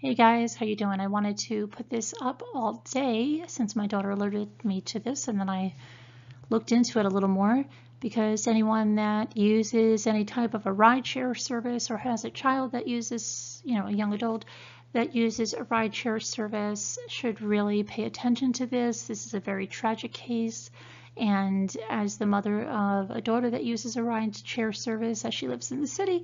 Hey guys, how you doing? I wanted to put this up all day since my daughter alerted me to this, and then I looked into it a little more because anyone that uses any type of a rideshare service or has a child that uses, a young adult that uses a rideshare service should really pay attention to this. This is a very tragic case. And as the mother of a daughter that uses a rideshare service as she lives in the city,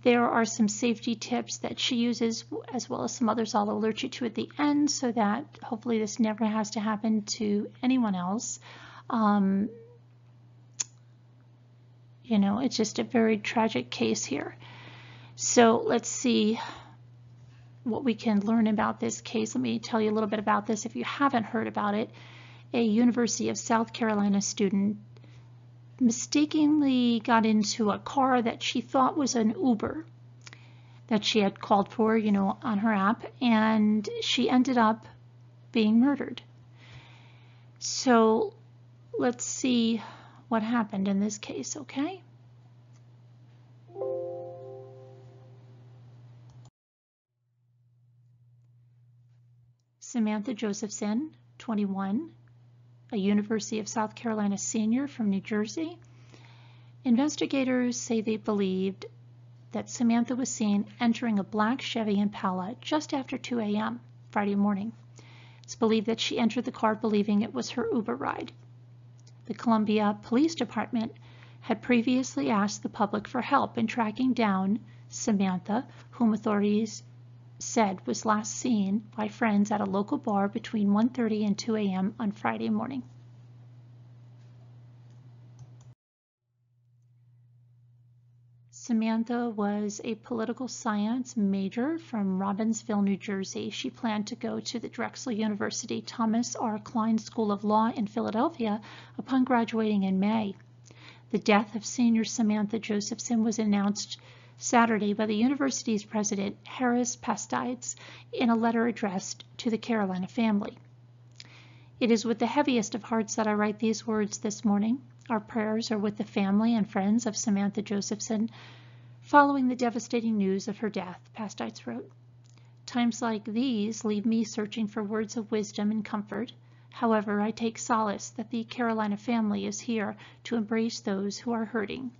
there are some safety tips that she uses as well as some others I'll alert you to at the end so that hopefully this never has to happen to anyone else. It's just a very tragic case here. So let's see what we can learn about this case. Let me tell you a little bit about this if you haven't heard about it. A University of South Carolina student mistakenly got into a car that she thought was an Uber that she had called for, on her app, and she ended up being murdered. So let's see what happened in this case, okay? Samantha Josephson, 21, a University of South Carolina senior from New Jersey. Investigators say they believed that Samantha was seen entering a black Chevy Impala just after 2 a.m. Friday morning. It's believed that she entered the car believing it was her Uber ride. The Columbia Police Department had previously asked the public for help in tracking down Samantha, whom authorities said was last seen by friends at a local bar between 1:30 and 2 a.m. on Friday morning. Samantha was a political science major from Robbinsville, New Jersey. She planned to go to the Drexel University Thomas R. Klein School of Law in Philadelphia upon graduating in May. The death of senior Samantha Josephson was announced Saturday by the university's president, Harris Pastides, in a letter addressed to the Carolina family. It is with the heaviest of hearts that I write these words this morning. Our prayers are with the family and friends of Samantha Josephson following the devastating news of her death, Pastides wrote. Times like these leave me searching for words of wisdom and comfort. However, I take solace that the Carolina family is here to embrace those who are hurting.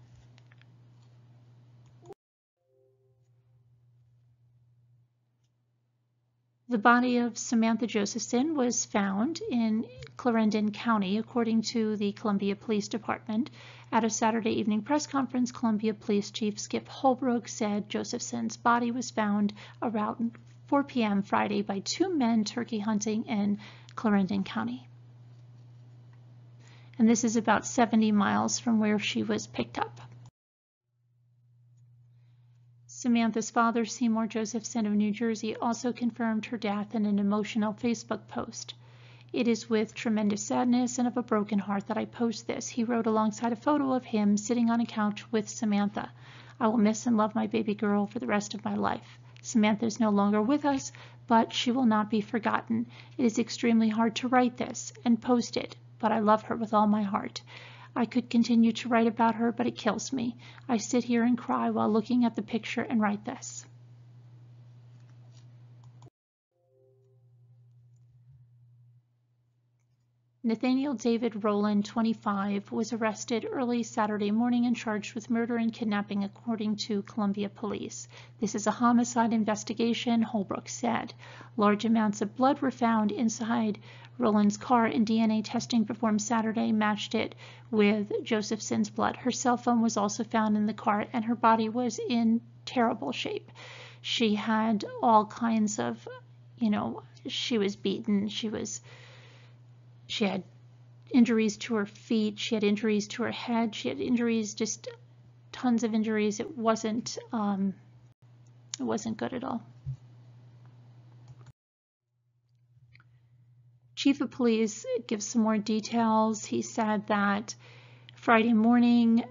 The body of Samantha Josephson was found in Clarendon County, according to the Columbia Police Department. At a Saturday evening press conference, Columbia Police Chief Skip Holbrook said Josephson's body was found around 4 p.m. Friday by two men turkey hunting in Clarendon County. And this is about 70 miles from where she was picked up. Samantha's father, Seymour Josephson of New Jersey, also confirmed her death in an emotional Facebook post. It is with tremendous sadness and of a broken heart that I post this, he wrote alongside a photo of him sitting on a couch with Samantha. I will miss and love my baby girl for the rest of my life. Samantha is no longer with us, but she will not be forgotten. It is extremely hard to write this and post it, but I love her with all my heart. I could continue to write about her, but it kills me. I sit here and cry while looking at the picture and write this. Nathaniel David Rowland, 25, was arrested early Saturday morning and charged with murder and kidnapping, according to Columbia Police. This is a homicide investigation, Holbrook said. Large amounts of blood were found inside Rowland's car, and DNA testing performed Saturday matched it with Josephson's blood. Her cell phone was also found in the car, and her body was in terrible shape. She had all kinds of, she was beaten. She had injuries to her feet. She had injuries to her head. She had injuries, just tons of injuries. It wasn't good at all. Chief of Police gives some more details. He said that Friday morning,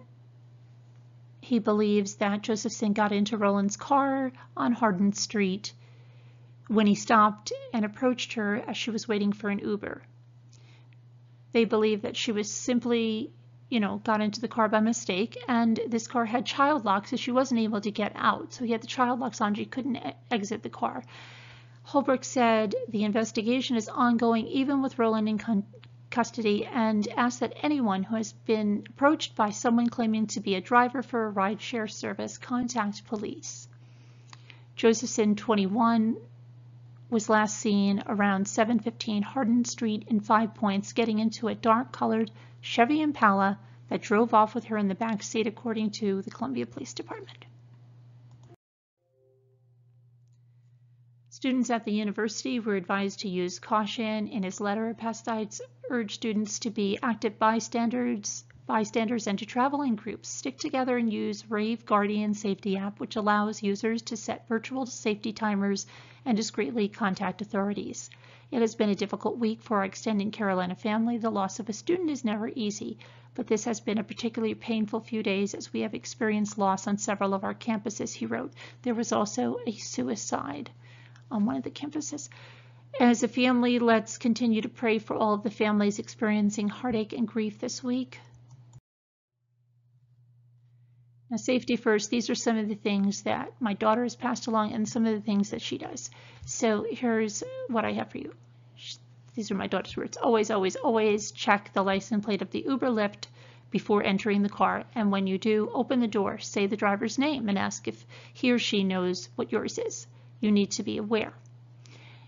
he believes that Josephson got into Rowland's car on Hardin Street when he stopped and approached her as she was waiting for an Uber. They believe that she was simply, got into the car by mistake, and this car had child locks, so she wasn't able to get out. So he had the child locks on, she couldn't exit the car. Holbrook said the investigation is ongoing even with Roland in custody, and asked that anyone who has been approached by someone claiming to be a driver for a rideshare service contact police. Josephson, 21, was last seen around 7:15 Hardin Street in 5 Points, getting into a dark-colored Chevy Impala that drove off with her in the back seat, according to the Columbia Police Department. Students at the university were advised to use caution. In his letter, Pastides urged students to be active bystanders and to travel in groups. Stick together and use Rave Guardian Safety app, which allows users to set virtual safety timers and discreetly contact authorities. It has been a difficult week for our extended Carolina family. The loss of a student is never easy, but this has been a particularly painful few days as we have experienced loss on several of our campuses, he wrote. There was also a suicide on one of the campuses. As a family, let's continue to pray for all of the families experiencing heartache and grief this week. Now, safety first. These are some of the things that my daughter has passed along and some of the things that she does. So here's what I have for you. These are my daughter's words. Always, always, always check the license plate of the Uber Lyft before entering the car. And when you do, open the door, say the driver's name, and ask if he or she knows what yours is. You need to be aware.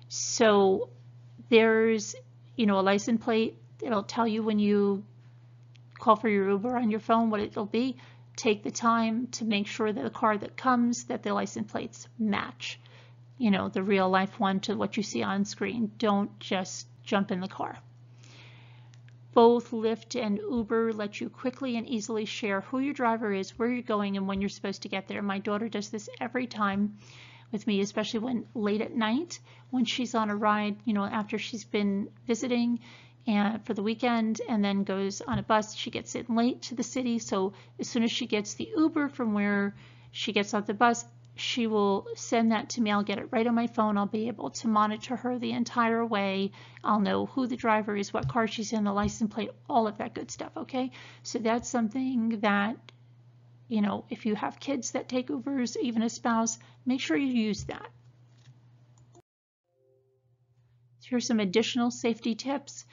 So there's, a license plate. It'll tell you when you call for your Uber on your phone what it'll be. Take the time to make sure that the car that comes, that the license plates match, the real life one to what you see on screen. Don't just jump in the car. Both Lyft and Uber let you quickly and easily share who your driver is, where you're going, and when you're supposed to get there. My daughter does this every time with me, especially when late at night, when she's on a ride, after she's been visiting and for the weekend and then goes on a bus. She gets in late to the city, so as soon as she gets the Uber from where she gets off the bus, she will send that to me. I'll get it right on my phone. I'll be able to monitor her the entire way. I'll know who the driver is, what car she's in, the license plate, all of that good stuff, okay? So that's something that, if you have kids that take Ubers, even a spouse, make sure you use that. Here's some additional safety tips.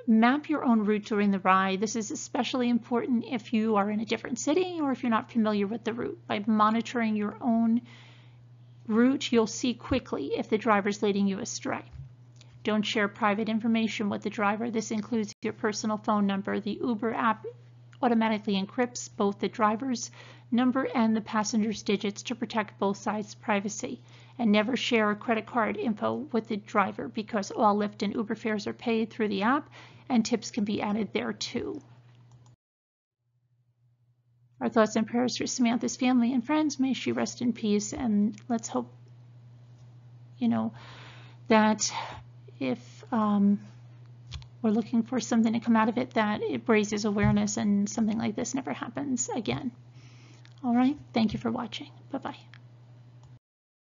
Map your own route during the ride. This is especially important if you are in a different city or if you're not familiar with the route. By monitoring your own route, you'll see quickly if the driver's leading you astray. Don't share private information with the driver. This includes your personal phone number. The Uber app automatically encrypts both the driver's number and the passenger's digits to protect both sides' privacy. And never share credit card info with the driver because all Lyft and Uber fares are paid through the app and tips can be added there too. Our thoughts and prayers for Samantha's family and friends. May she rest in peace, and let's hope, that if we're looking for something to come out of it, that it raises awareness and something like this never happens again. All right, thank you for watching. Bye-bye.